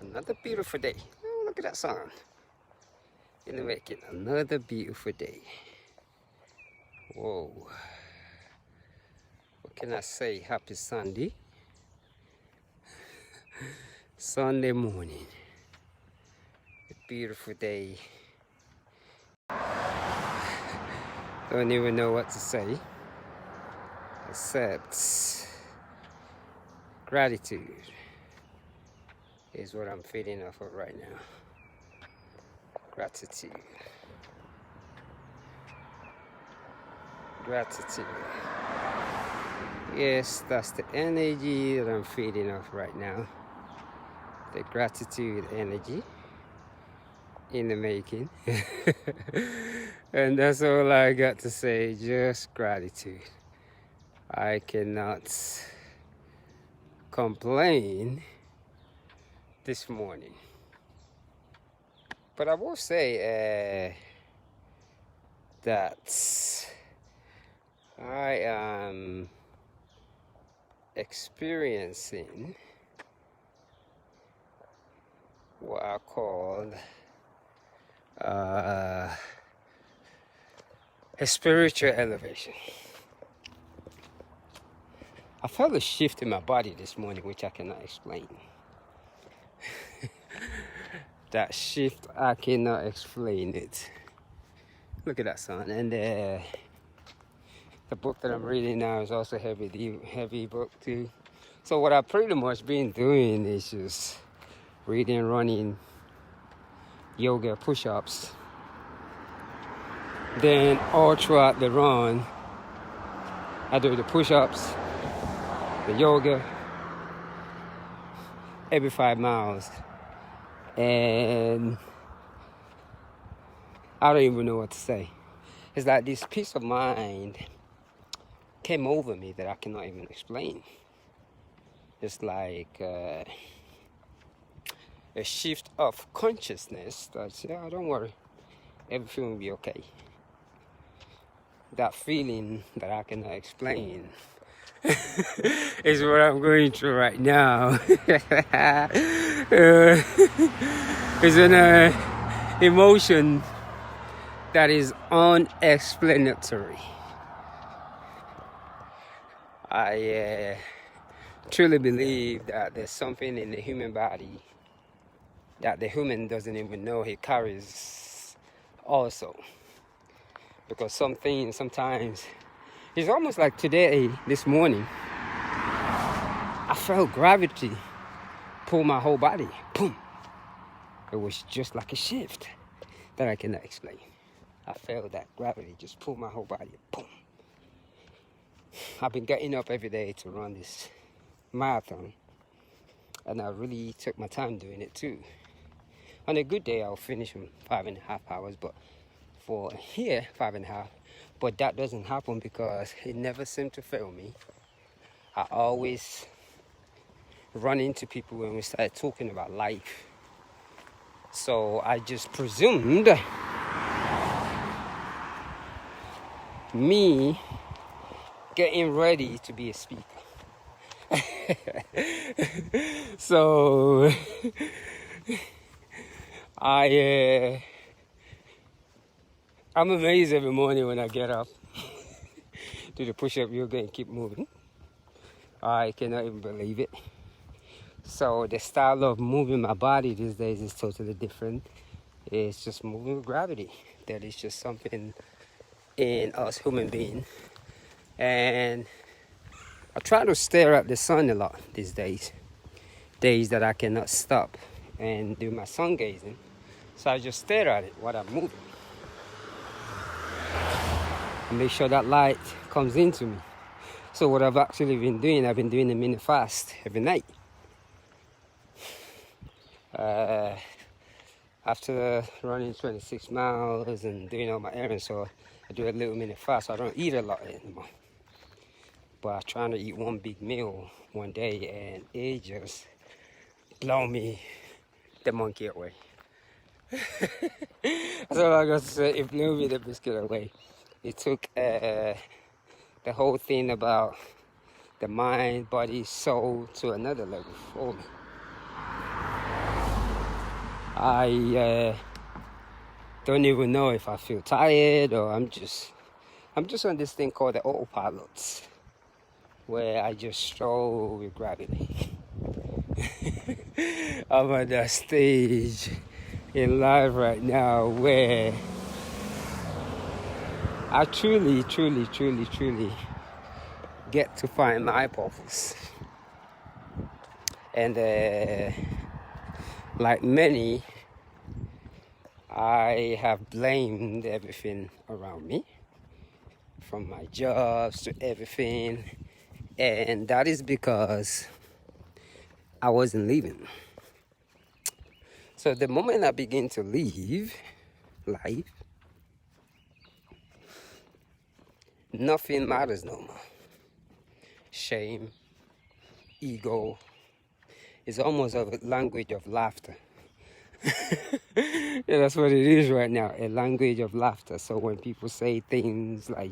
Another beautiful day. Oh, look at that sun. In the making. Another beautiful day. Whoa. What can I say? Happy Sunday. Sunday morning. A beautiful day. Don't even know what to say. Except gratitude is what I'm feeding off of right now. Gratitude. Gratitude. Yes, that's the energy that I'm feeding off right now. The gratitude energy in the making. And that's all I got to say, just gratitude. I cannot complain this morning. But I will say that I am experiencing what I call a spiritual elevation. I felt a shift in my body this morning, which I cannot explain. That shift, I cannot explain it. Look at that sun. And the book that I'm reading now is also heavy book too. So what I've pretty much been doing is just reading, running, yoga, push-ups. Then all throughout the run, I do the push-ups, the yoga, every 5 miles. And I don't even know what to say. It's like this peace of mind came over me that I cannot even explain. It's like a shift of consciousness that's, yeah, don't worry, everything will be okay. That feeling that I cannot explain is what I'm going through right now. It's an emotion that is unexplanatory. I truly believe that there's something in the human body that the human doesn't even know he carries also. Because sometimes, it's almost like today, this morning, I felt gravity pull my whole body. Boom. It was just like a shift that I cannot explain. I felt that gravity just pull my whole body. Boom. I've been getting up every day to run this marathon. And I really took my time doing it too. On a good day, I'll finish in 5.5 hours, but for here, 5.5. But that doesn't happen because it never seemed to fail me. I always run into people when we start talking about life. So I just presumed me getting ready to be a speaker. So I'm amazed every morning when I get up, do the push-up yoga and keep moving. I cannot even believe it. So the style of moving my body these days is totally different. It's just moving with gravity. That is just something in us human beings. And I try to stare at the sun a lot these days. Days that I cannot stop and do my sun gazing. So I just stare at it while I'm moving. And make sure that light comes into me. So what I've actually been doing, I've been doing a mini fast every night. After running 26 miles and doing all my errands, so I do a little mini fast. So I don't eat a lot anymore. But I'm trying to eat one big meal one day, and it just blow me the monkey away. That's all I got to say. It blew me the biscuit away. It took the whole thing about the mind, body, soul to another level for me. I don't even know if I feel tired or I'm just on this thing called the autopilot, where I just stroll with gravity. I'm at that stage in life right now where I truly get to find my purpose. And like many, I have blamed everything around me, from my jobs to everything, and that is because I wasn't living. So the moment I begin to live life, nothing matters no more. Shame, ego, is almost a language of laughter. Yeah, that's what it is right now, a language of laughter. So when people say things like,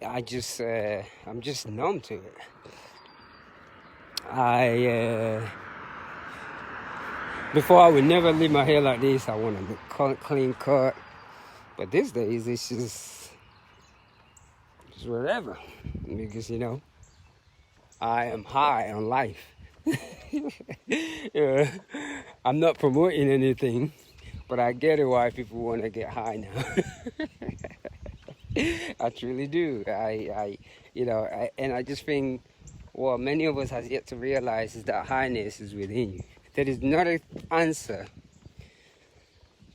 I'm just numb to it. Before I would never leave my hair like this. I want to look clean cut. But these days, it's just whatever. Because, I am high on life. Yeah. I'm not promoting anything, but I get it why people want to get high now. I truly do. And I just think what many of us has yet to realize is that highness is within you. There is not an answer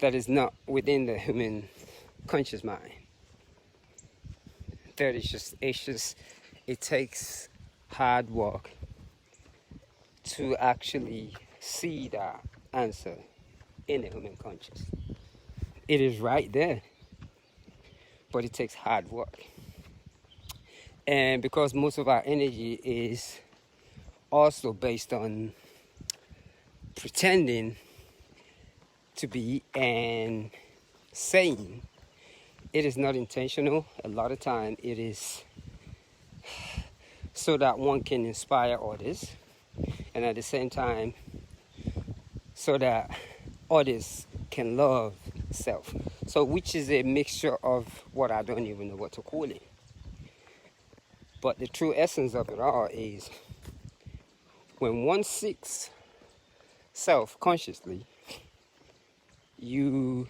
that is not within the human conscious mind. It takes hard work to actually see that answer in the human conscious. It is right there, but it takes hard work. And because most of our energy is also based on pretending to be and saying, it is not intentional. A lot of time it is so that one can inspire others, and at the same time so that others can love self. So which is a mixture of what I don't even know what to call it. But the true essence of it all is when one seeks self consciously, you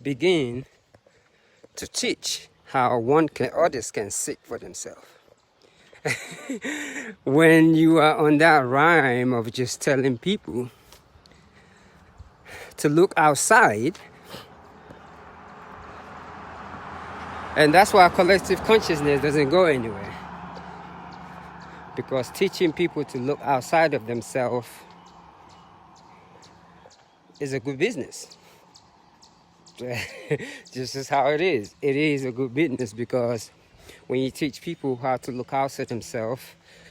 begin to teach how others can seek for themselves. When you are on that rhyme of just telling people to look outside, and that's why collective consciousness doesn't go anywhere, because teaching people to look outside of themselves is a good business. Just as how it is. It is a good business because when you teach people how to look outside themselves,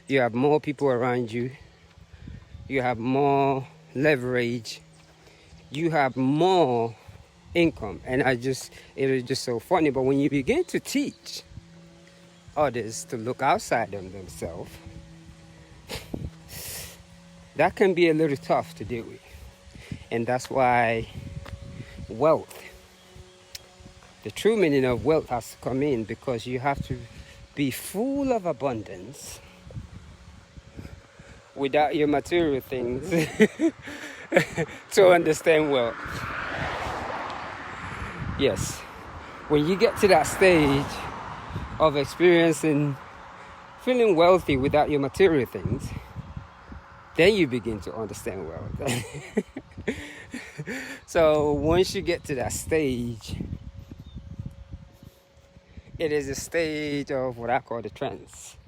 you have more people around you, you have more leverage, you have more income. And it is just so funny. But when you begin to teach others to look outside of themselves, that can be a little tough to deal with. And that's why wealth, the true meaning of wealth, has to come in, because you have to be full of abundance without your material things to understand wealth. Yes, when you get to that stage of experiencing feeling wealthy without your material things, then you begin to understand wealth. So once you get to that stage, it is a stage of what I call the trance.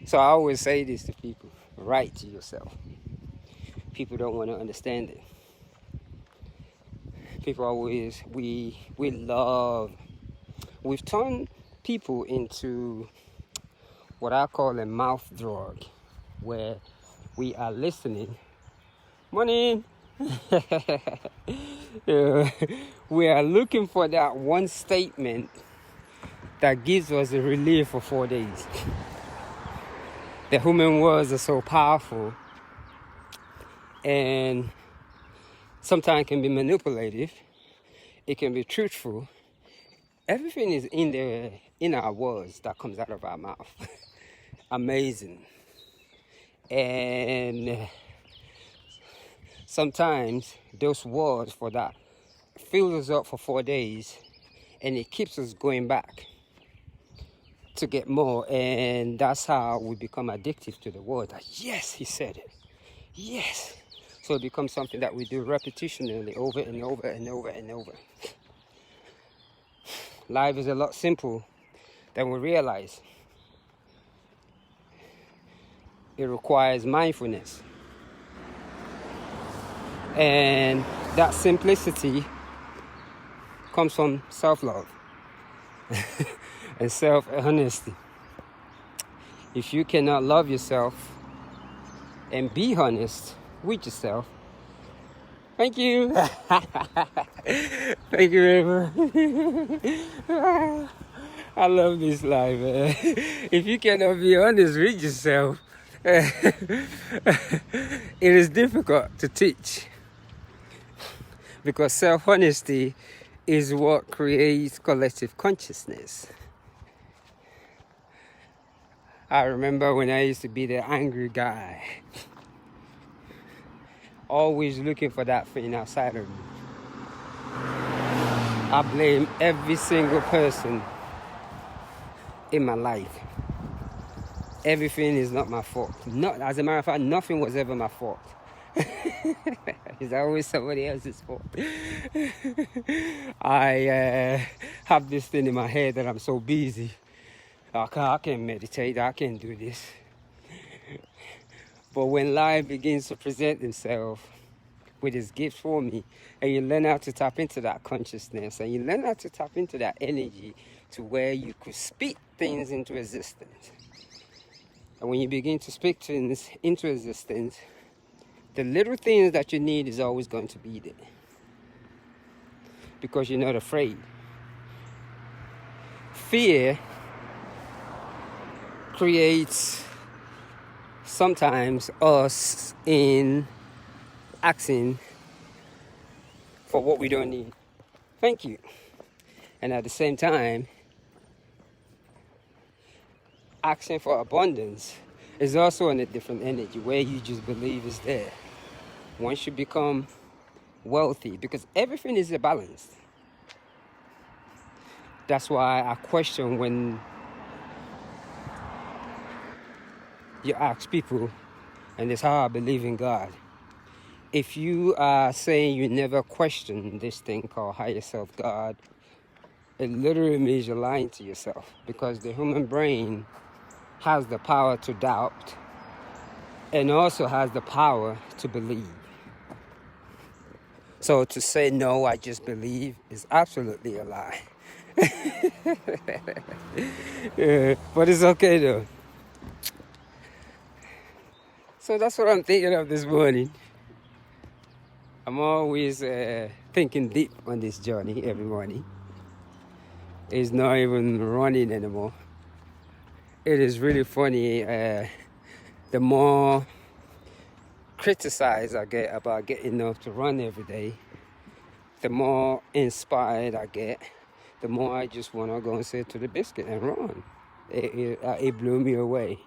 So I always say this to people: write to yourself. People don't want to understand it. People always, we've turned people into what I call a mouth drug, where we are listening. Morning. We are looking for that one statement that gives us a relief for 4 days. The human words are so powerful And sometimes it can be manipulative. It can be truthful. Everything is in our words that comes out of our mouth. Amazing. And sometimes those words for that fill us up for 4 days, and it keeps us going back to get more. And that's how we become addictive to the word. Like, yes, he said it. Yes. So it becomes something that we do repetitionally over and over and over and over. Life is a lot simpler than we realize. It requires mindfulness. And that simplicity comes from self-love and self-honesty. If you cannot love yourself and be honest with yourself, thank you. Thank you very much. I love this life, man. If you cannot be honest with yourself, it is difficult to teach. Because self-honesty is what creates collective consciousness. I remember when I used to be the angry guy, always looking for that thing outside of me. I blame every single person in my life. Everything is not my fault. As a matter of fact, nothing was ever my fault. It's always somebody else's fault. I have this thing in my head that I'm so busy. I can't meditate, I can't do this. But when life begins to present itself with its gifts for me, and you learn how to tap into that consciousness, and you learn how to tap into that energy to where you could speak things into existence. And when you begin to speak things into existence, the little things that you need is always going to be there. Because you're not afraid. Fear creates sometimes us in asking for what we don't need. Thank you. And at the same time, asking for abundance is also in a different energy where you just believe is there. Once you become wealthy, because everything is a balance. That's why I question when you ask people, and it's how I believe in God. If you are saying you never question this thing called higher self, God, it literally means you're lying to yourself, because the human brain has the power to doubt and also has the power to believe. So to say, no, I just believe, is absolutely a lie. Yeah, but it's okay though. So that's what I'm thinking of this morning. I'm always thinking deep on this journey every morning. It's not even running anymore. It is really funny. The more criticized I get about getting up to run every day, the more inspired I get, the more I just want to go and sit to the biscuit and run. It blew me away.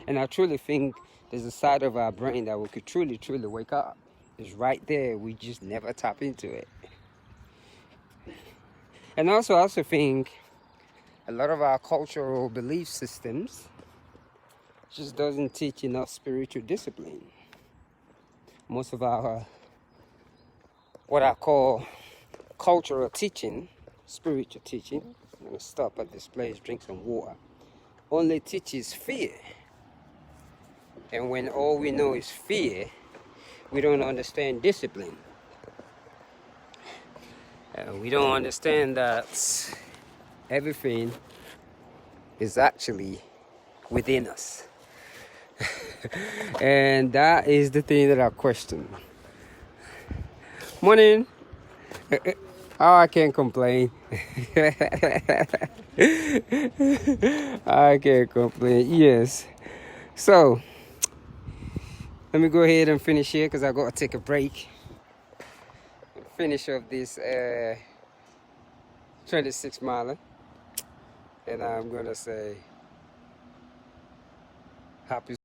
And I truly think there's a side of our brain that we could truly wake up. It's right there. We just never tap into it. And I also think a lot of our cultural belief systems just doesn't teach enough spiritual discipline. Most of our, what I call cultural teaching, spiritual teaching, I'm going to stop at this place, drink some water, only teaches fear. And when all we know is fear, we don't understand discipline. We don't understand that everything is actually within us. And that is the thing that I question. Morning. Oh, I can't complain. I can't complain. Yes. So, Let me go ahead and finish here because I got to take a break. Finish up this 26 miler. And I'm going to say happy